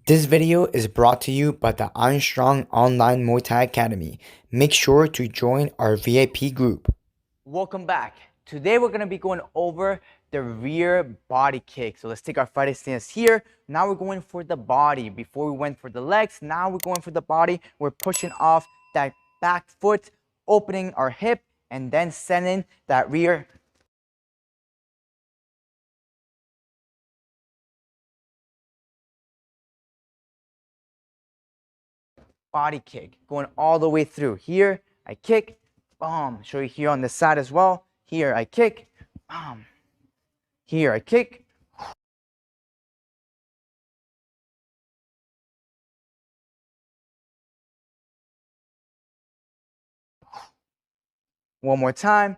This video is brought to you by the Armstrong Online Muay Thai Academy. Make sure to join our VIP group. Welcome back. Today we're going to be going over the rear body kick. So let's take our fighting stance here. Now we're going for the body. Before we went for the legs, now we're going for the body. We're pushing off that back foot, opening our hip, and then sending that rear body kick, going all the way through. Here, I kick, boom. Show you here on the side as well. Here, I kick, boom. Here, I kick. One more time.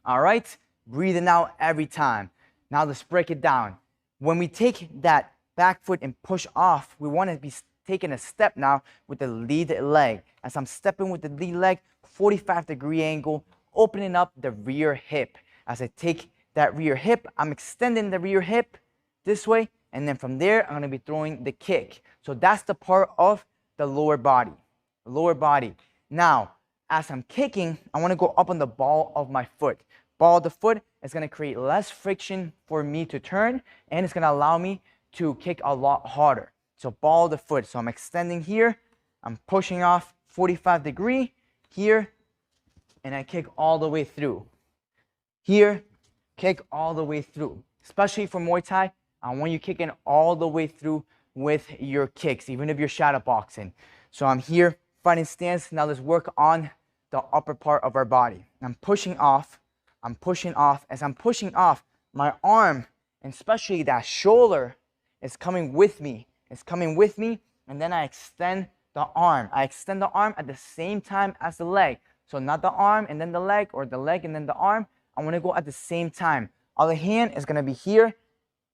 All right, breathing out every time. Now let's break it down. When we take that back foot and push off, we want to be taking a step now with the lead leg. As I'm stepping with the lead leg, 45-degree angle, opening up the rear hip. As I take that rear hip, I'm extending the rear hip this way, and then from there, I'm going to be throwing the kick. So that's the part of the lower body. Lower body. Now, as I'm kicking, I want to go up on the ball of my foot. Ball of the foot is going to create less friction for me to turn, and it's going to allow me to kick a lot harder. So ball of the foot. So I'm extending here. I'm pushing off 45-degree here, and I kick all the way through. Here, kick all the way through. Especially for Muay Thai, I want you kicking all the way through with your kicks, even if you're shadow boxing. So I'm here, fighting stance. Now let's work on the upper part of our body. I'm pushing off. I'm pushing off. As I'm pushing off, my arm, and especially that shoulder, is coming with me. It's coming with me, and then I extend the arm. I extend the arm at the same time as the leg. So not the arm and then the leg, or the leg and then the arm. I want to go at the same time. Other hand is going to be here,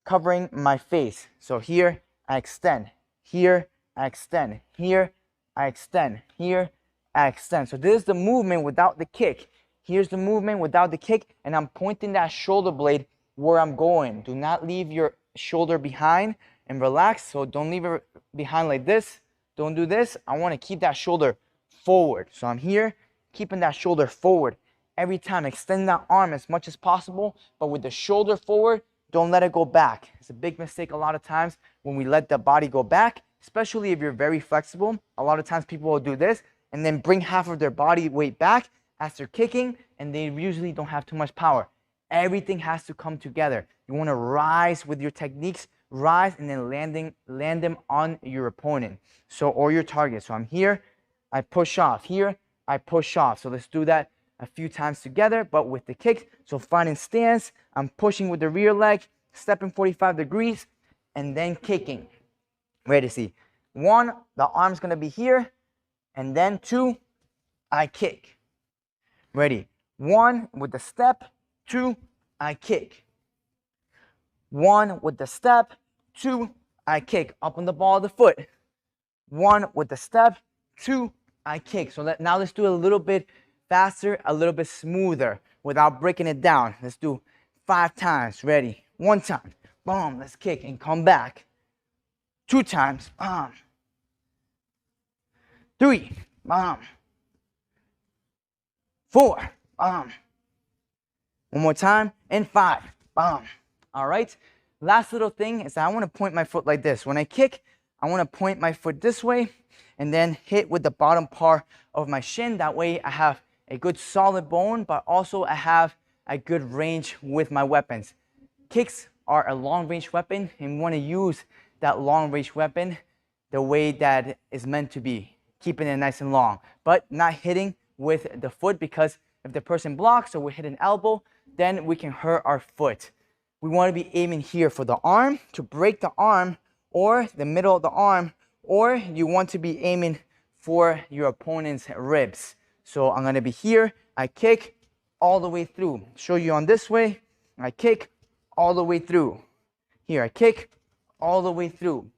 covering my face. So here, I extend. Here, I extend. Here, I extend. Here, I extend. So this is the movement without the kick. Here's the movement without the kick, and I'm pointing that shoulder blade where I'm going. Do not leave your shoulder behind and relax. So don't leave it behind like this. Don't do this. I want to keep that shoulder forward. So I'm here, keeping that shoulder forward. Every time, extend that arm as much as possible, but with the shoulder forward, don't let it go back. It's a big mistake a lot of times when we let the body go back, especially if you're very flexible. A lot of times people will do this and then bring half of their body weight back as they're kicking, and they usually don't have too much power. Everything has to come together. You want to rise with your techniques, rise, and then land them on your opponent, or your target. So I'm here, I push off. Here, I push off. So let's do that a few times together, but with the kick. So fighting stance, I'm pushing with the rear leg, stepping 45 degrees, and then kicking. Ready to see. 1, the arm's going to be here, and then 2, I kick. Ready. 1 with the step, 2, I kick. 1 with the step, 2, I kick. Up on the ball of the foot. 1 with the step, 2, I kick. So now let's do a little bit faster, a little bit smoother without breaking it down. Let's do 5 times. Ready. 1 time. Boom. Let's kick and come back. 2 times. Boom. 3. Boom. 4. Boom. 1 more time. And 5. Boom. All right. Last little thing is that I want to point my foot like this. When I kick, I want to point my foot this way and then hit with the bottom part of my shin. That way I have a good solid bone, but also I have a good range with my weapons. Kicks are a long range weapon, and we want to use that long range weapon the way that is meant to be, keeping it nice and long, but not hitting with the foot, because if the person blocks or we hit an elbow, then we can hurt our foot. We want to be aiming here for the arm, to break the arm, or the middle of the arm, or you want to be aiming for your opponent's ribs. So I'm going to be here, I kick all the way through. Show you on this way, I kick all the way through. Here, I kick all the way through.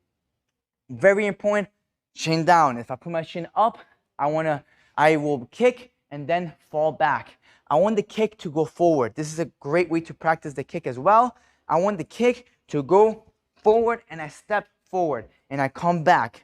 Very important, chin down. If I put my chin up, I will kick and then fall back. I want the kick to go forward. This is a great way to practice the kick as well. I want the kick to go forward, and I step forward, and I come back.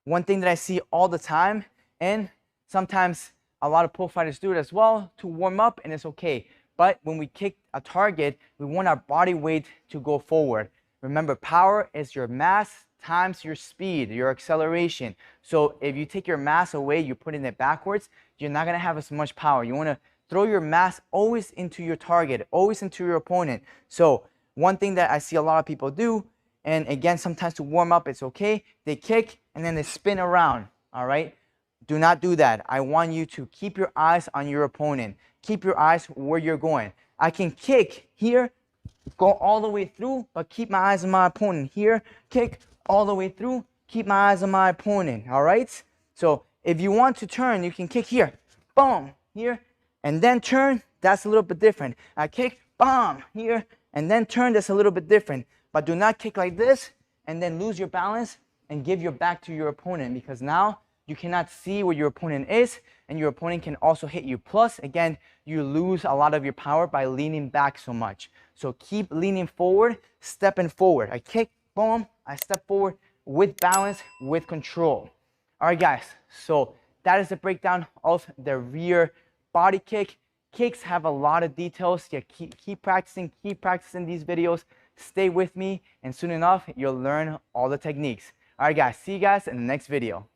One thing that I see all the time, and sometimes a lot of pro fighters do it as well to warm up, and it's okay. But when we kick a target, we want our body weight to go forward. Remember, power is your mass times your speed, your acceleration. So if you take your mass away, you're putting it backwards, you're not gonna have as much power. You wanna throw your mass always into your target, always into your opponent. So one thing that I see a lot of people do, and again, sometimes to warm up, it's okay, they kick and then they spin around, all right? Do not do that. I want you to keep your eyes on your opponent. Keep your eyes where you're going. I can kick here, go all the way through, but keep my eyes on my opponent. Here, kick all the way through, keep my eyes on my opponent, all right? So if you want to turn, you can kick here, boom, here, and then turn. That's a little bit different. I kick, boom, here, and then turn. That's a little bit different. But do not kick like this and then lose your balance and give your back to your opponent, because now you cannot see where your opponent is, and your opponent can also hit you. Plus, again, you lose a lot of your power by leaning back so much. So keep leaning forward, stepping forward. I kick, boom, I step forward with balance, with control. All right, guys, so that is the breakdown of the rear body kick. Kicks have a lot of details. Yeah, keep practicing these videos. Stay with me, and soon enough, you'll learn all the techniques. All right, guys, see you guys in the next video.